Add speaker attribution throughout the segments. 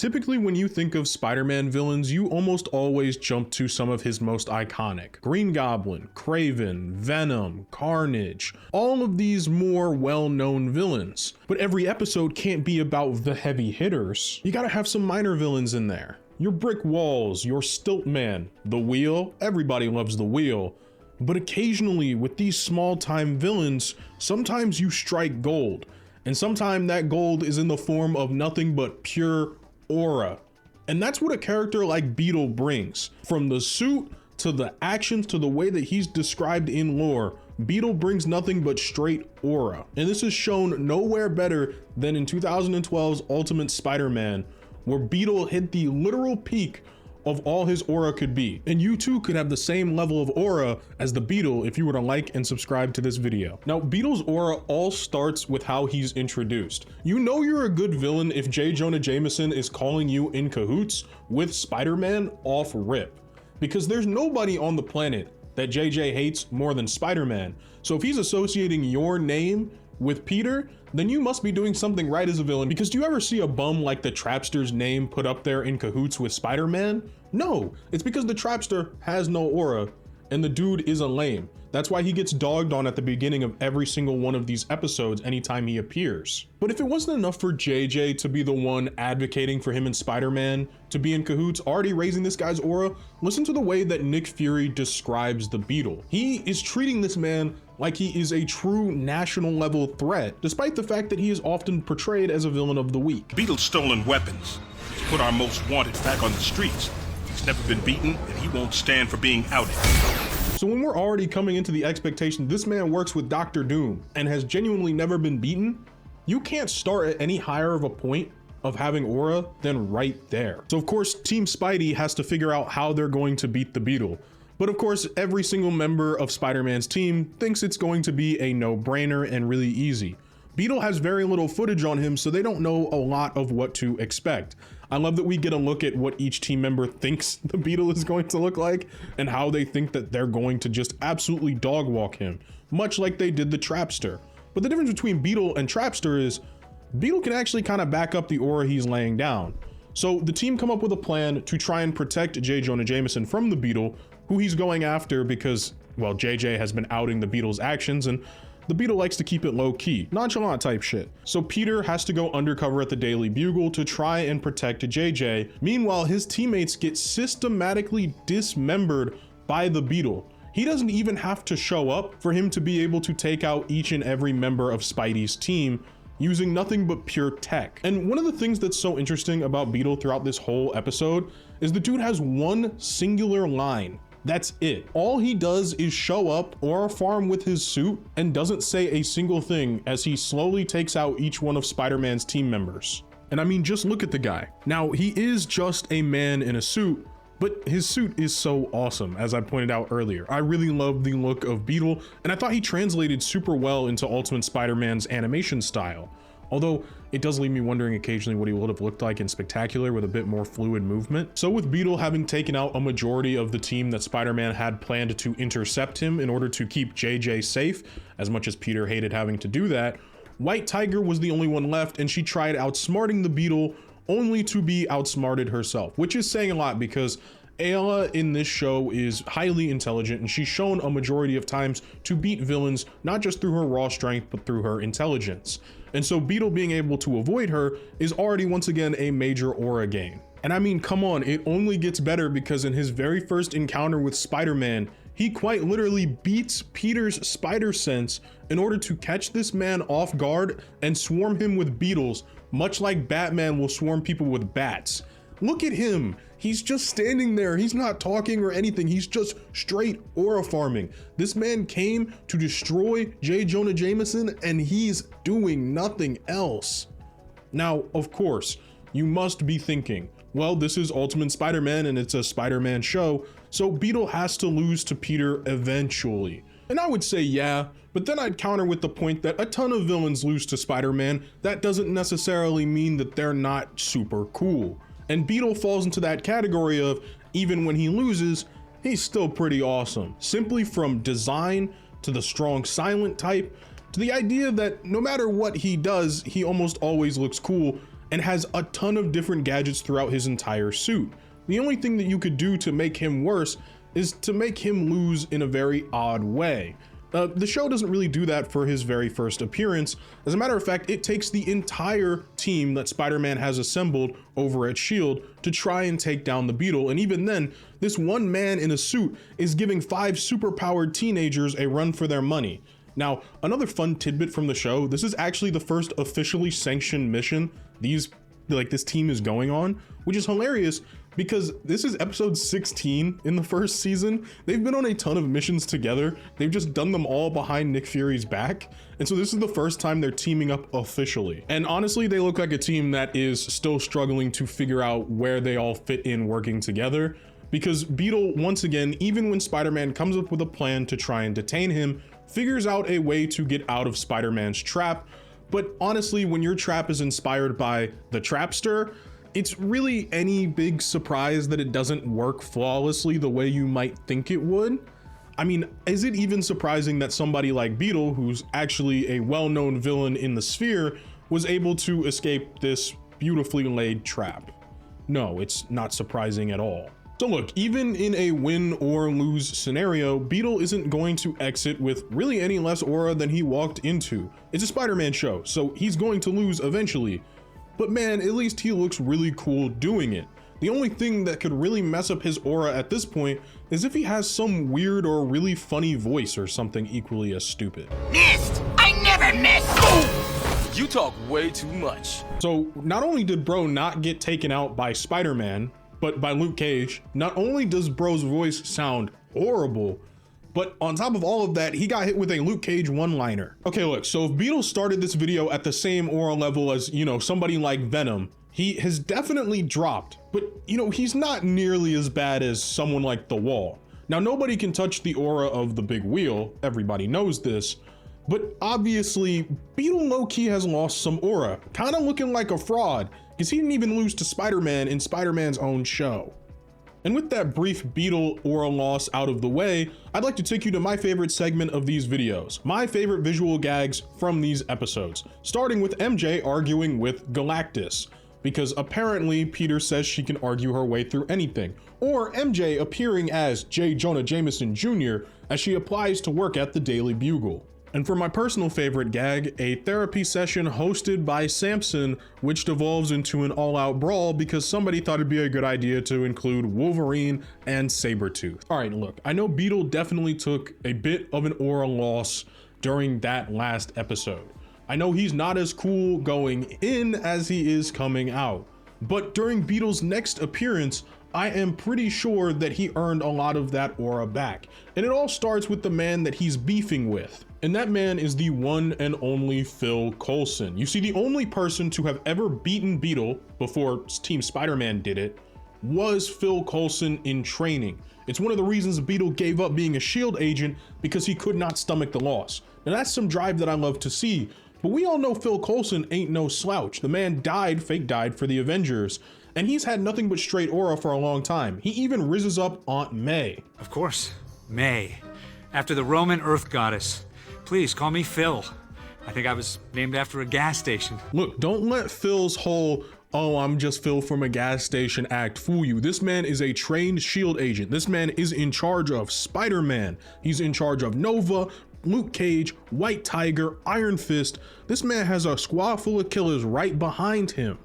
Speaker 1: Typically, when you think of Spider-Man villains, you almost always jump to some of his most iconic. Green Goblin, Kraven, Venom, Carnage, all of these more well-known villains. But every episode can't be about the heavy hitters. You gotta have some minor villains in there. Your Brick Walls, your Stilt Man, the Wheel, everybody loves the Wheel. But occasionally with these small-time villains, sometimes you strike gold. And sometimes that gold is in the form of nothing but pure aura. And that's what a character like Beetle brings. From the suit to the actions to the way that he's described in lore, Beetle brings nothing but straight aura. And this is shown nowhere better than in 2012's Ultimate Spider-Man, where Beetle hit the literal peak of all his aura could be. And you too could have the same level of aura as the Beetle if you were to like and subscribe to this video. Now, Beetle's aura all starts with how he's introduced. You know you're a good villain if J. Jonah Jameson is calling you in cahoots with Spider-Man off rip, because there's nobody on the planet that JJ hates more than Spider-Man. So if he's associating your name with Peter, then you must be doing something right as a villain. Because do you ever see a bum like the Trapster's name put up there in cahoots with Spider-Man? No, it's because the Trapster has no aura and the dude is a lame. That's why he gets dogged on at the beginning of every single one of these episodes anytime he appears. But if it wasn't enough for JJ to be the one advocating for him and Spider-Man to be in cahoots, already raising this guy's aura, listen to the way that Nick Fury describes the Beetle. He is treating this man like he is a true national level threat, despite the fact that he is often portrayed as a villain of the week.
Speaker 2: Beetle's stolen weapons. He's put our most wanted back on the streets. He's never been beaten, and he won't stand for being outed.
Speaker 1: So when we're already coming into the expectation this man works with Dr. Doom and has genuinely never been beaten, you can't start at any higher of a point of having aura than right there. So of course, Team Spidey has to figure out how they're going to beat the Beetle. But of course, every single member of Spider-Man's team thinks it's going to be a no-brainer and really easy. Beetle has very little footage on him, so they don't know a lot of what to expect. I love that we get a look at what each team member thinks the Beetle is going to look like and how they think that they're going to just absolutely dog walk him, much like they did the Trapster. But the difference between Beetle and Trapster is Beetle can actually kind of back up the aura he's laying down. So the team come up with a plan to try and protect J. Jonah Jameson from the Beetle, who he's going after because, well, JJ has been outing the Beetle's actions and the Beetle likes to keep it low key, nonchalant type shit. So Peter has to go undercover at the Daily Bugle to try and protect JJ. Meanwhile, his teammates get systematically dismembered by the Beetle. He doesn't even have to show up for him to be able to take out each and every member of Spidey's team using nothing but pure tech. And one of the things that's so interesting about Beetle throughout this whole episode is the dude has one singular line. That's it. All he does is show up or farm with his suit and doesn't say a single thing as he slowly takes out each one of Spider-Man's team members. And I mean, just look at the guy. Now, he is just a man in a suit, but his suit is so awesome, as I pointed out earlier. I really love the look of Beetle, and I thought he translated super well into Ultimate Spider-Man's animation style. Although it does leave me wondering occasionally what he would have looked like in Spectacular with a bit more fluid movement. So with Beetle having taken out a majority of the team that Spider-Man had planned to intercept him in order to keep JJ safe, as much as Peter hated having to do that, White Tiger was the only one left, and she tried outsmarting the Beetle only to be outsmarted herself, which is saying a lot because Ayla in this show is highly intelligent, and she's shown a majority of times to beat villains, not just through her raw strength, but through her intelligence. And so Beetle being able to avoid her is already once again a major aura gain. And I mean, come on, it only gets better because in his very first encounter with Spider-Man, he quite literally beats Peter's spider sense in order to catch this man off guard and swarm him with beetles, much like Batman will swarm people with bats. Look at him. He's just standing there. He's not talking or anything. He's just straight aura farming. This man came to destroy J. Jonah Jameson and he's doing nothing else. Now, of course, you must be thinking, well, this is Ultimate Spider-Man and it's a Spider-Man show, so Beetle has to lose to Peter eventually. And I would say yeah, but then I'd counter with the point that a ton of villains lose to Spider-Man. That doesn't necessarily mean that they're not super cool. And Beetle falls into that category of, even when he loses, he's still pretty awesome. Simply from design to the strong silent type, to the idea that no matter what he does, he almost always looks cool, and has a ton of different gadgets throughout his entire suit. The only thing that you could do to make him worse is to make him lose in a very odd way. The show doesn't really do that for his very first appearance. As a matter of fact, it takes the entire team that Spider-Man has assembled over at S.H.I.E.L.D. to try and take down the Beetle, and even then, this one man in a suit is giving 5 superpowered teenagers a run for their money. Now, another fun tidbit from the show, this is actually the first officially sanctioned mission this team is going on, which is hilarious because this is episode 16 in the first season. They've been on a ton of missions together. They've just done them all behind Nick Fury's back. And so this is the first time they're teaming up officially. And honestly, they look like a team that is still struggling to figure out where they all fit in working together. Because Beetle, once again, even when Spider-Man comes up with a plan to try and detain him, figures out a way to get out of Spider-Man's trap. But honestly, when your trap is inspired by the Trapster, it's really any big surprise that it doesn't work flawlessly the way you might think it would. I mean, is it even surprising that somebody like Beetle, who's actually a well-known villain in the sphere, was able to escape this beautifully laid trap? No, it's not surprising at all. So look, even in a win or lose scenario, Beetle isn't going to exit with really any less aura than he walked into. It's a Spider-Man show, so he's going to lose eventually. But man, at least he looks really cool doing it. The only thing that could really mess up his aura at this point is if he has some weird or really funny voice or something equally as stupid.
Speaker 3: Missed! I never miss! Oh!
Speaker 4: You talk way too much.
Speaker 1: So not only did bro not get taken out by Spider-Man, but by Luke Cage. Not only does bro's voice sound horrible, but on top of all of that, he got hit with a Luke Cage one-liner. Okay, look, so if Beetle started this video at the same aura level as, somebody like Venom, he has definitely dropped, but he's not nearly as bad as someone like The Wall. Now, nobody can touch the aura of the Big Wheel, everybody knows this, but obviously, Beetle low-key has lost some aura, kind of looking like a fraud, because he didn't even lose to Spider-Man in Spider-Man's own show. And with that brief Beetle aura loss out of the way, I'd like to take you to my favorite segment of these videos, my favorite visual gags from these episodes, starting with MJ arguing with Galactus, because apparently Peter says she can argue her way through anything, or MJ appearing as J. Jonah Jameson Jr. as she applies to work at the Daily Bugle. And for my personal favorite gag, a therapy session hosted by Samson, which devolves into an all-out brawl because somebody thought it'd be a good idea to include Wolverine and Sabretooth. All right, look, I know Beetle definitely took a bit of an aura loss during that last episode. I know he's not as cool going in as he is coming out, but during Beetle's next appearance, I am pretty sure that he earned a lot of that aura back. And it all starts with the man that he's beefing with. And that man is the one and only Phil Coulson. You see, the only person to have ever beaten Beetle before Team Spider-Man did it was Phil Coulson in training. It's one of the reasons Beetle gave up being a S.H.I.E.L.D. agent, because he could not stomach the loss. Now that's some drive that I love to see, but we all know Phil Coulson ain't no slouch. The man fake died for the Avengers, and he's had nothing but straight aura for a long time. He even rizzes up Aunt May.
Speaker 5: Of course, May. After the Roman Earth goddess. Please call me Phil. I think I was named after a gas station.
Speaker 1: Look, don't let Phil's whole, oh, I'm just Phil from a gas station act fool you. This man is a trained S.H.I.E.L.D. agent. This man is in charge of Spider-Man. He's in charge of Nova, Luke Cage, White Tiger, Iron Fist. This man has a squad full of killers right behind him.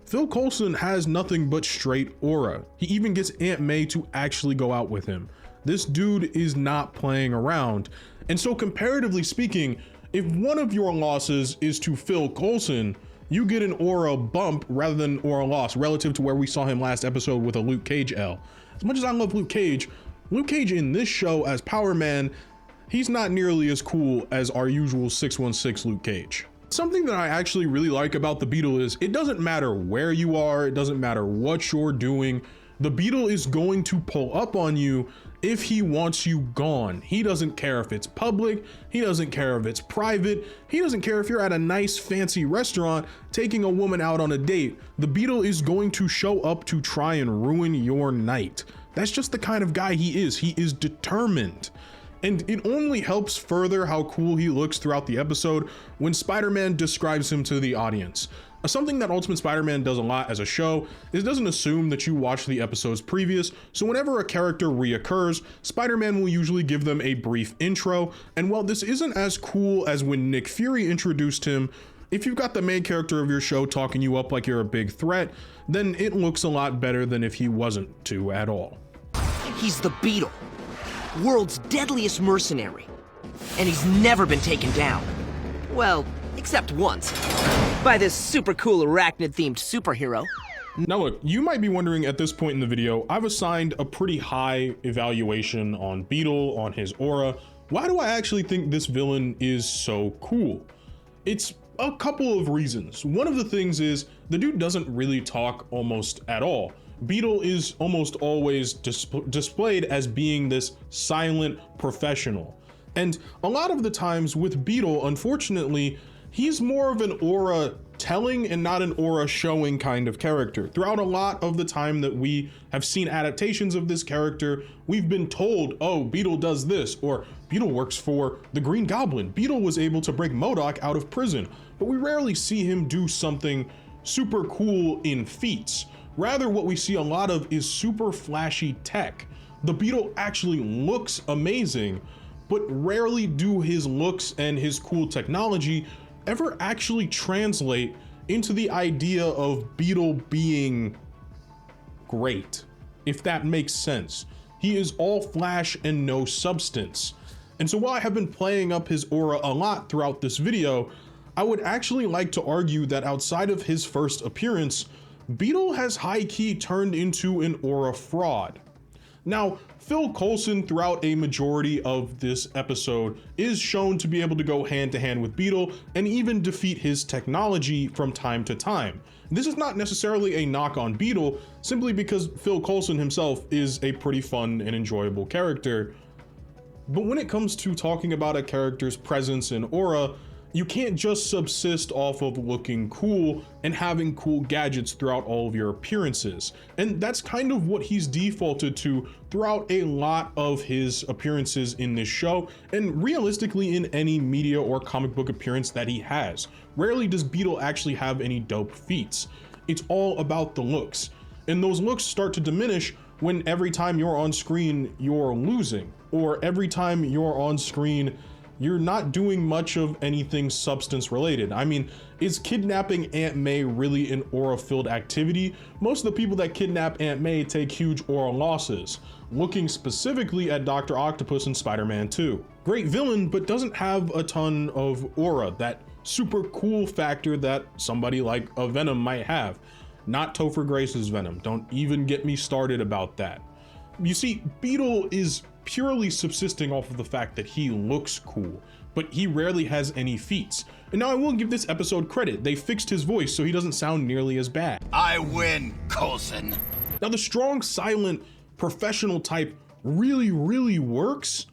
Speaker 1: Phil Coulson has nothing but straight aura. He even gets Aunt May to actually go out with him. This dude is not playing around. And so comparatively speaking, if one of your losses is to Phil Coulson, you get an aura bump rather than aura loss relative to where we saw him last episode with a Luke Cage L. As much as I love Luke Cage in this show as Power Man, he's not nearly as cool as our usual 616 Luke Cage. Something that I actually really like about the Beetle is it doesn't matter where you are, it doesn't matter what you're doing, the Beetle is going to pull up on you if he wants you gone. He doesn't care if it's public, he doesn't care if it's private, he doesn't care if you're at a nice fancy restaurant taking a woman out on a date. The Beetle is going to show up to try and ruin your night. That's just the kind of guy he is. He is determined. And it only helps further how cool he looks throughout the episode when Spider-Man describes him to the audience. Something that Ultimate Spider-Man does a lot as a show is it doesn't assume that you watch the episodes previous, so whenever a character reoccurs, Spider-Man will usually give them a brief intro, and while this isn't as cool as when Nick Fury introduced him, if you've got the main character of your show talking you up like you're a big threat, then it looks a lot better than if he wasn't to at all.
Speaker 6: He's the Beetle, world's deadliest mercenary, and he's never been taken down. Well, except once, by this super cool arachnid-themed superhero.
Speaker 1: Now look, you might be wondering at this point in the video, I've assigned a pretty high evaluation on Beetle, on his aura. Why do I actually think this villain is so cool? It's a couple of reasons. One of the things is the dude doesn't really talk almost at all. Beetle is almost always displayed as being this silent professional. And a lot of the times with Beetle, unfortunately, he's more of an aura telling and not an aura showing kind of character. Throughout a lot of the time that we have seen adaptations of this character, we've been told, oh, Beetle does this, or Beetle works for the Green Goblin. Beetle was able to break MODOK out of prison, but we rarely see him do something super cool in feats. Rather, what we see a lot of is super flashy tech. The Beetle actually looks amazing, but rarely do his looks and his cool technology ever actually translate into the idea of Beetle being great, if that makes sense. He is all flash and no substance. And so while I have been playing up his aura a lot throughout this video, I would actually like to argue that outside of his first appearance, Beetle has high-key turned into an aura fraud. Now, Phil Coulson throughout a majority of this episode is shown to be able to go hand to hand with Beetle and even defeat his technology from time to time. This is not necessarily a knock on Beetle, simply because Phil Coulson himself is a pretty fun and enjoyable character. But when it comes to talking about a character's presence and aura, you can't just subsist off of looking cool and having cool gadgets throughout all of your appearances. And that's kind of what he's defaulted to throughout a lot of his appearances in this show, and realistically in any media or comic book appearance that he has. Rarely does Beetle actually have any dope feats. It's all about the looks. And those looks start to diminish when every time you're on screen, you're losing, or every time you're on screen, you're not doing much of anything substance related. I mean, is kidnapping Aunt May really an aura-filled activity? Most of the people that kidnap Aunt May take huge aura losses, looking specifically at Dr. Octopus in Spider-Man 2. Great villain, but doesn't have a ton of aura, that super cool factor that somebody like a Venom might have. Not Topher Grace's Venom, don't even get me started about that. You see, Beetle is purely subsisting off of the fact that he looks cool, but he rarely has any feats. And now I will give this episode credit. They fixed his voice so he doesn't sound nearly as bad.
Speaker 3: I win, Coulson.
Speaker 1: Now the strong, silent, professional type really works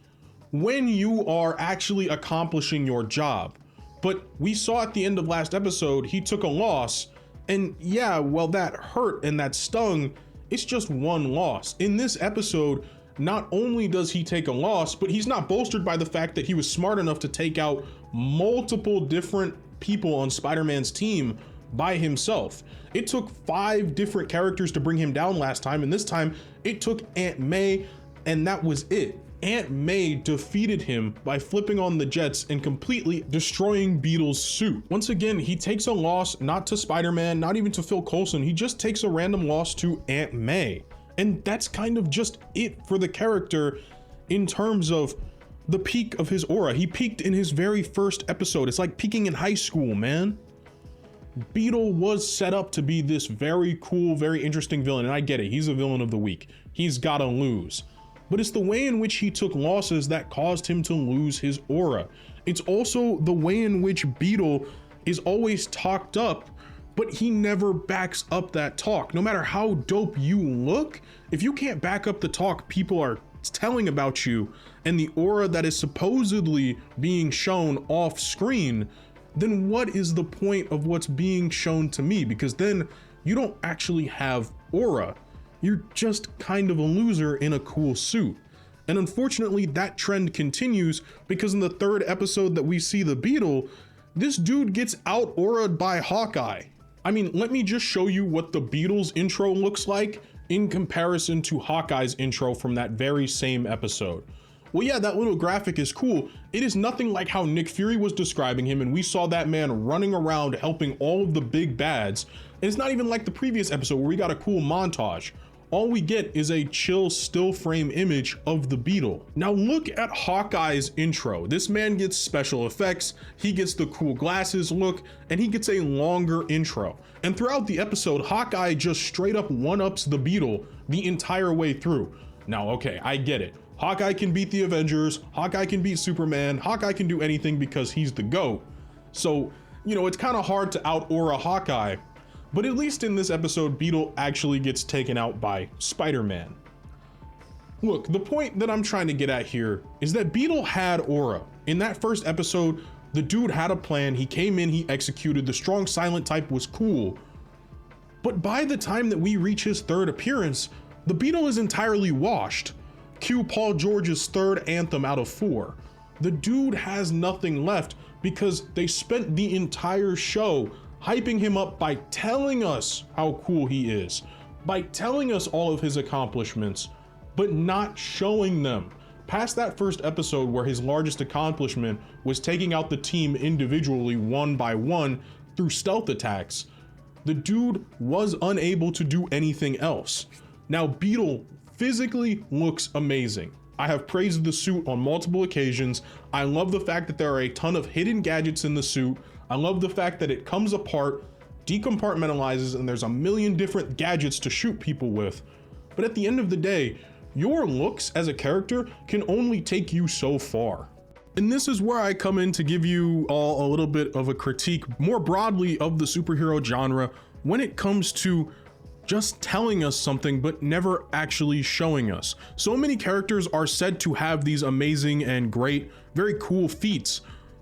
Speaker 1: when you are actually accomplishing your job. But we saw at the end of last episode, he took a loss, and yeah, well, that hurt and that stung. It's just one loss. In this episode, not only does he take a loss, but he's not bolstered by the fact that he was smart enough to take out multiple different people on Spider-Man's team by himself. It took 5 different characters to bring him down last time, and this time it took Aunt May, and that was it. Aunt May defeated him by flipping on the jets and completely destroying Beetle's suit. Once again, he takes a loss not to Spider-Man, not even to Phil Coulson, he just takes a random loss to Aunt May. And that's kind of just it for the character in terms of the peak of his aura. He peaked in his very first episode. It's like peaking in high school, man. Beetle was set up to be this very cool, very interesting villain, and I get it, he's a villain of the week. He's gotta lose. But it's the way in which he took losses that caused him to lose his aura. It's also the way in which Beetle is always talked up, but he never backs up that talk. No matter how dope you look, if you can't back up the talk people are telling about you and the aura that is supposedly being shown off screen, then what is the point of what's being shown to me? Because then you don't actually have aura. You're just kind of a loser in a cool suit. And unfortunately, that trend continues because in the 3rd episode that we see the Beetle, this dude gets out-aura'd by Hawkeye. I mean, let me just show you what the Beetles intro looks like in comparison to Hawkeye's intro from that very same episode. Well, yeah, that little graphic is cool. It is nothing like how Nick Fury was describing him, and we saw that man running around helping all of the big bads. And it's not even like the previous episode where we got a cool montage. All we get is a chill still frame image of the Beetle. Now look at Hawkeye's intro. This man gets special effects, he gets the cool glasses look, and he gets a longer intro. And throughout the episode, Hawkeye just straight up one-ups the Beetle the entire way through. Now, okay, I get it. Hawkeye can beat the Avengers, Hawkeye can beat Superman, Hawkeye can do anything because he's the GOAT. So, you know, it's kind of hard to out-aura Hawkeye. But at least in this episode, Beetle actually gets taken out by Spider-Man. Look, the point that I'm trying to get at here is that Beetle had aura. In that first episode, the dude had a plan, he came in, he executed, the strong silent type was cool. But by the time that we reach his third appearance, the Beetle is entirely washed. Cue Paul George's third anthem out of 4. The dude has nothing left because they spent the entire show hyping him up by telling us how cool he is, by telling us all of his accomplishments, but not showing them. Past that first episode where his largest accomplishment was taking out the team individually one by one through stealth attacks, the dude was unable to do anything else. Now Beetle physically looks amazing. I have praised the suit on multiple occasions. I love the fact that there are a ton of hidden gadgets in the suit. I love the fact that it comes apart, decompartmentalizes, and there's a million different gadgets to shoot people with. But at the end of the day, your looks as a character can only take you so far. And this is where I come in to give you all a little bit of a critique more broadly of the superhero genre when it comes to just telling us something but never actually showing us. So many characters are said to have these amazing and great, very cool feats,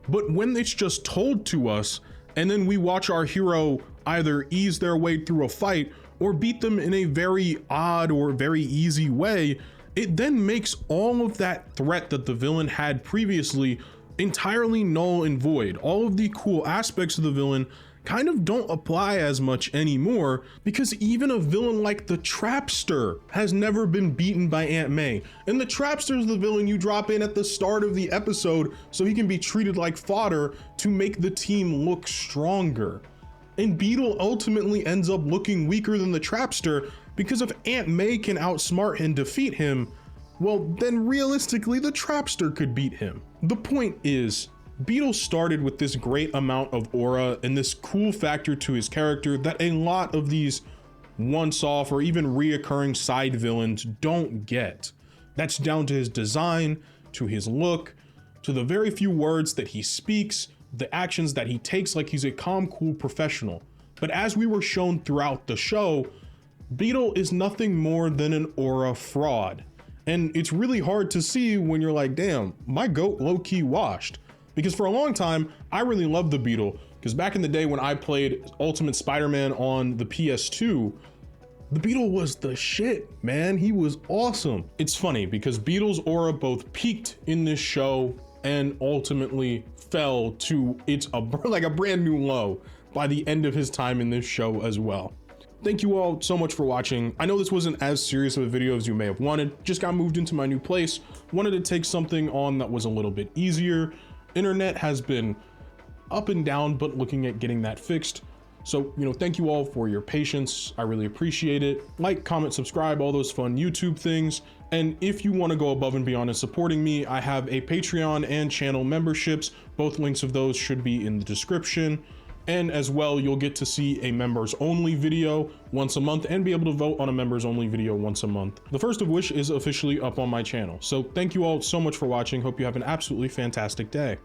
Speaker 1: but when it's just told to us and then we watch our hero either ease their way through a fight or beat them in a very odd or very easy way, it then makes all of that threat that the villain had previously entirely null and void. All of the cool aspects of the villain kind of don't apply as much anymore because even a villain like the Trapster has never been beaten by Aunt May. And the Trapster is the villain you drop in at the start of the episode so he can be treated like fodder to make the team look stronger. And Beetle ultimately ends up looking weaker than the Trapster because if Aunt May can outsmart and defeat him, well then realistically the Trapster could beat him. The point is, Beetle started with this great amount of aura and this cool factor to his character that a lot of these once-off or even reoccurring side villains don't get. That's down to his design, to his look, to the very few words that he speaks, the actions that he takes like he's a calm, cool professional. But as we were shown throughout the show, Beetle is nothing more than an aura fraud. And it's really hard to see when you're like, damn, my goat low-key washed. Because for a long time, I really loved the Beetle, because back in the day when I played Ultimate Spider-Man on the PS2, the Beetle was the shit, man. He was awesome. It's funny because Beetle's aura both peaked in this show and ultimately fell to like a brand new low by the end of his time in this show as well. Thank you all so much for watching. I know this wasn't as serious of a video as you may have wanted. Just got moved into my new place. Wanted to take something on that was a little bit easier. Internet has been up and down, but looking at getting that fixed. So, you know, thank you all for your patience. I really appreciate it. Like, comment, subscribe, all those fun YouTube things. And if you want to go above and beyond in supporting me, I have a Patreon and channel memberships. Both links of those should be in the description. And as well, you'll get to see a members only video once a month and be able to vote on a members only video once a month. The first of which is officially up on my channel. So thank you all so much for watching. Hope you have an absolutely fantastic day.